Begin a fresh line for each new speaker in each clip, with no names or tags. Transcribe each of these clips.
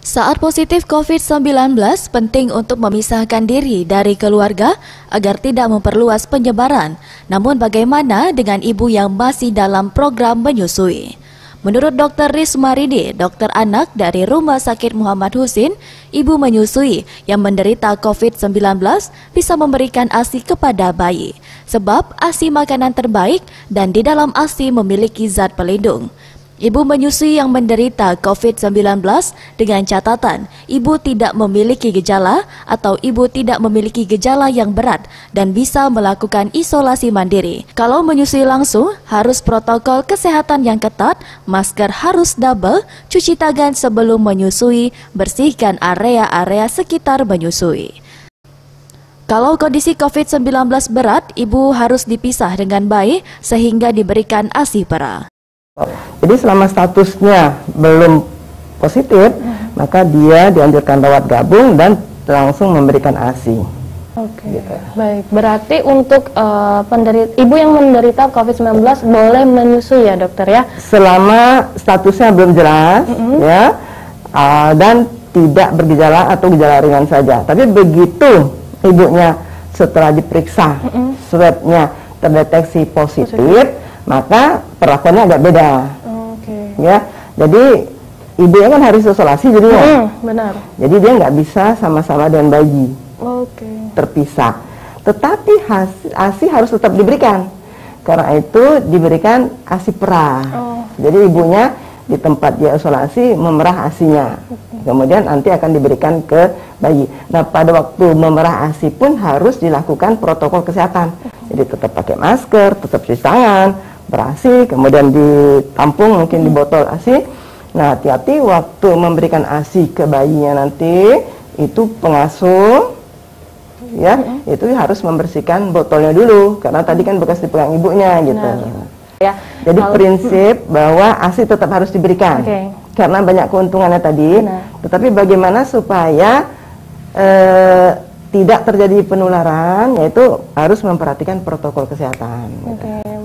Saat positif COVID-19, penting untuk memisahkan diri dari keluarga agar tidak memperluas penyebaran. Namun bagaimana dengan ibu yang masih dalam program menyusui? Menurut Dr. Risma Ridi, dokter anak dari Rumah Sakit Muhammad Husin, ibu menyusui yang menderita COVID-19 bisa memberikan ASI kepada bayi. Sebab ASI makanan terbaik dan di dalam ASI memiliki zat pelindung. Ibu menyusui yang menderita COVID-19 dengan catatan ibu tidak memiliki gejala atau ibu tidak memiliki gejala yang berat dan bisa melakukan isolasi mandiri. Kalau menyusui langsung, harus protokol kesehatan yang ketat, masker harus double, cuci tangan sebelum menyusui, bersihkan area-area sekitar menyusui. Kalau kondisi COVID-19 berat, ibu harus dipisah dengan bayi sehingga diberikan ASI pera.
Jadi selama statusnya belum positif, maka dia dianjurkan rawat gabung dan langsung memberikan ASI.
Oke, gitu. Baik. Berarti untuk ibu yang menderita COVID-19 boleh menyusui ya dokter ya? Selama
statusnya belum jelas, ya, dan tidak bergejala atau gejala ringan saja. Tapi begitu ibunya setelah diperiksa, swabnya terdeteksi positif, maka perlakuannya agak beda. Ya, jadi ibunya kan harus isolasi jadinya.
Benar.
Jadi dia nggak bisa sama-sama dengan bayi. Terpisah. Tetapi ASI harus tetap diberikan. Karena itu diberikan ASI perah. Jadi ibunya di tempat dia isolasi memerah ASInya. Kemudian nanti akan diberikan ke bayi. Nah, pada waktu memerah ASI pun harus dilakukan protokol kesehatan. Jadi tetap pakai masker, tetap cuci tangan, berASI, kemudian ditampung mungkin di botol ASI. Nah, hati-hati waktu memberikan ASI ke bayinya nanti, itu pengasuh, ya, itu harus membersihkan botolnya dulu, karena tadi kan bekas dipegang ibunya, gitu.
Ya,
jadi prinsip bahwa ASI tetap harus diberikan, karena banyak keuntungannya tadi. Tetapi bagaimana supaya tidak terjadi penularan, yaitu harus memperhatikan protokol kesehatan.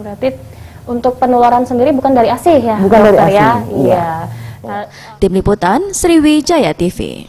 Berarti untuk penularan sendiri bukan dari ASI ya?
Bukan dari ASI,
ya? Iya.
Tim Liputan Sriwijaya TV.